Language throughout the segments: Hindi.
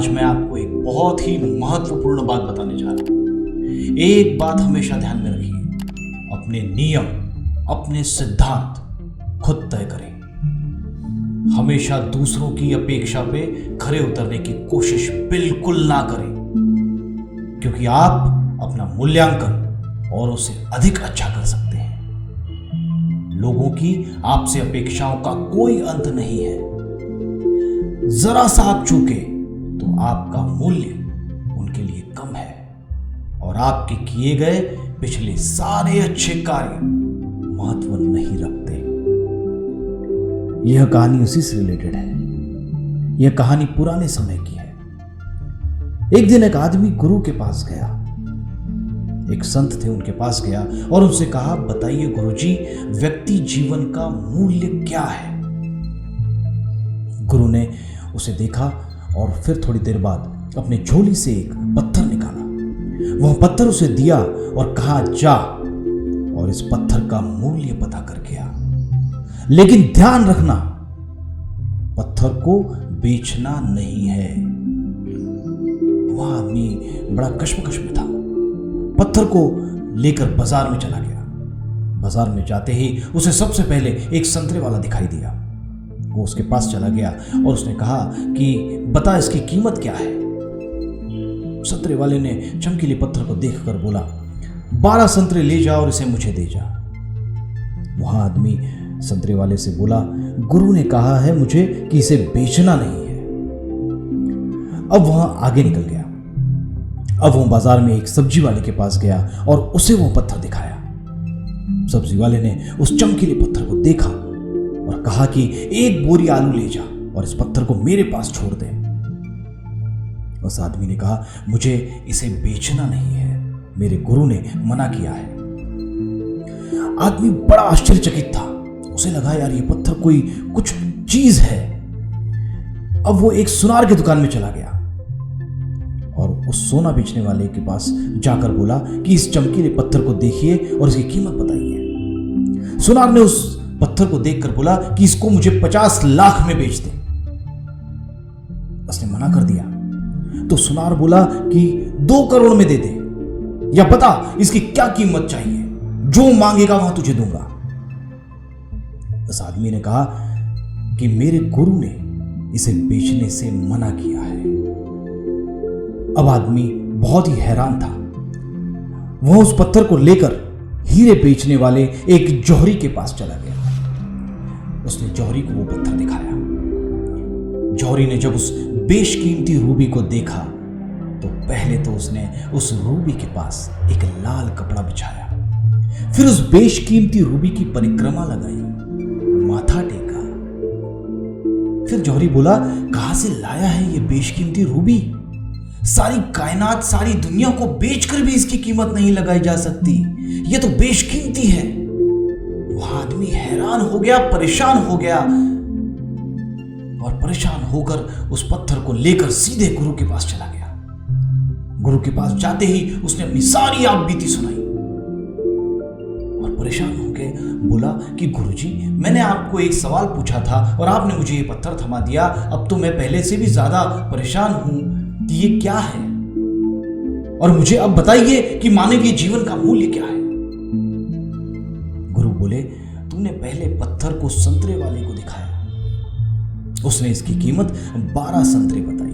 आज मैं आपको एक बहुत ही महत्वपूर्ण बात बताने जा रहा हूं। एक बात हमेशा ध्यान में रखिए, अपने नियम, अपने सिद्धांत खुद तय करें। हमेशा दूसरों की अपेक्षा पे खरे उतरने की कोशिश बिल्कुल ना करें, क्योंकि आप अपना मूल्यांकन औरों से अधिक अच्छा कर सकते हैं। लोगों की आपसे अपेक्षाओं का कोई अंत नहीं है। जरा सा आप चूके तो आपका मूल्य उनके लिए कम है और आपके किए गए पिछले सारे अच्छे कार्य महत्व नहीं रखते। यह कहानी उसी से रिलेटेड है। यह कहानी पुराने समय की है। एक दिन एक आदमी गुरु के पास गया। एक संत थे, उनके पास गया और उनसे कहा, बताइए गुरुजी, व्यक्ति जीवन का मूल्य क्या है? गुरु ने उसे देखा और फिर थोड़ी देर बाद अपने झोली से एक पत्थर निकाला। वह पत्थर उसे दिया और कहा, जा और इस पत्थर का मूल्य पता करके आ, लेकिन ध्यान रखना, पत्थर को बेचना नहीं है। वह आदमी बड़ा कश्मकश में था। पत्थर को लेकर बाजार में चला गया। बाजार में जाते ही उसे सबसे पहले एक संतरे वाला दिखाई दिया। वो उसके पास चला गया और उसने कहा कि बता, इसकी कीमत क्या है? संतरे वाले ने चमकीले पत्थर को देखकर बोला, 12 संतरे ले जा और इसे मुझे दे जा। वहां आदमी संतरे वाले से बोला, गुरु ने कहा है मुझे कि इसे बेचना नहीं है। अब वह आगे निकल गया। अब वो बाजार में एक सब्जी वाले के पास गया और उसे वो पत्थर दिखाया। सब्जी वाले ने उस चमकीले पत्थर को देखा और कहा कि 1 बोरी आलू ले जा और इस पत्थर को मेरे पास छोड़ दे। उस आदमी ने कहा, मुझे इसे बेचना नहीं है, मेरे गुरु ने मना किया है। आदमी बड़ा आश्चर्यचकित था। उसे लगा, यार ये पत्थर कोई कुछ चीज है। अब वो एक सुनार की दुकान में चला गया और उस सोना बेचने वाले के पास जाकर बोला कि इस चमकीले पत्थर को देखिए और इसकी कीमत बताइए। सुनार ने उस पत्थर को देखकर बोला कि इसको मुझे 50 लाख में बेच दे। उसने मना कर दिया तो सुनार बोला कि 2 करोड़ में दे दे, या बता इसकी क्या कीमत चाहिए, जो मांगेगा वहां तुझे दूंगा। उस आदमी ने कहा कि मेरे गुरु ने इसे बेचने से मना किया है। अब आदमी बहुत ही हैरान था। वह उस पत्थर को लेकर हीरे बेचने वाले एक जौहरी के पास चला गया। उसने जौहरी को वो पत्थर दिखाया। जौहरी ने जब उस बेशकीमती रूबी को देखा तो पहले तो उसने उस रूबी के पास एक लाल कपड़ा बिछाया, फिर उस बेशकीमती रूबी की परिक्रमा लगाई, माथा टेका। फिर जौहरी बोला, कहां से लाया है ये बेशकीमती रूबी? सारी कायनात, सारी दुनिया को बेचकर भी इसकी कीमत नहीं लगाई जा सकती। ये तो बेशकीमती है। वह आदमी हैरान हो गया, परेशान हो गया और परेशान होकर उस पत्थर को लेकर सीधे गुरु के पास चला गया। गुरु के पास जाते ही उसने अपनी सारी आप बीती सुनाई और परेशान होकर बोला कि गुरुजी, मैंने आपको एक सवाल पूछा था और आपने मुझे ये पत्थर थमा दिया। अब तो मैं पहले से भी ज्यादा परेशान हूं कि ये क्या है, और मुझे अब बताइए कि मानवीय जीवन का मूल्य क्या है। गुरु बोले, तुमने पहले पत्थर को संतरे वाले को दिखाया, उसने इसकी कीमत 12 संतरे बताई।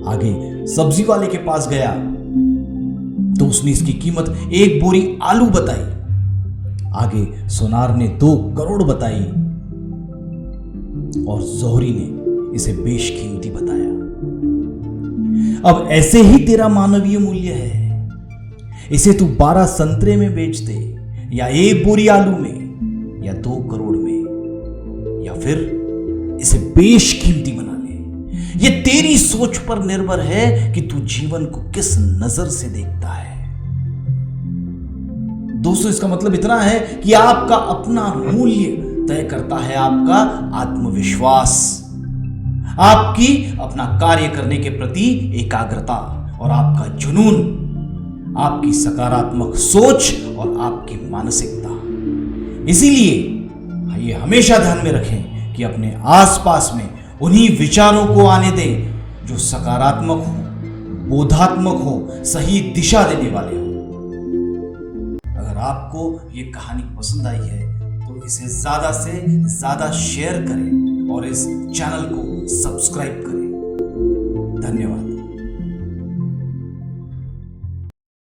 आगे सब्जी वाले के पास गया तो उसने इसकी कीमत 1 बोरी आलू बताई। आगे सोनार ने 2 करोड़ बताई और जौहरी ने इसे बेशकीमती बताया। अब ऐसे ही तेरा मानवीय मूल्य है। इसे तू 12 संतरे में बेच दे, या 1 बोरी आलू में, या 2 करोड़ में, या फिर इसे बेशकीमती बना ले। ये तेरी सोच पर निर्भर है कि तू जीवन को किस नजर से देखता है। दोस्तों, इसका मतलब इतना है कि आपका अपना मूल्य तय करता है आपका आत्मविश्वास, आपकी अपना कार्य करने के प्रति एकाग्रता और आपका जुनून, आपकी सकारात्मक सोच और आपकी मानसिकता। इसीलिए ये हमेशा ध्यान में रखें कि अपने आसपास में उन्हीं विचारों को आने दें जो सकारात्मक हो, बोधात्मक हो, सही दिशा देने वाले हो। अगर आपको ये कहानी पसंद आई है तो इसे ज्यादा से ज्यादा शेयर करें और इस चैनल को सब्सक्राइब करें। धन्यवाद।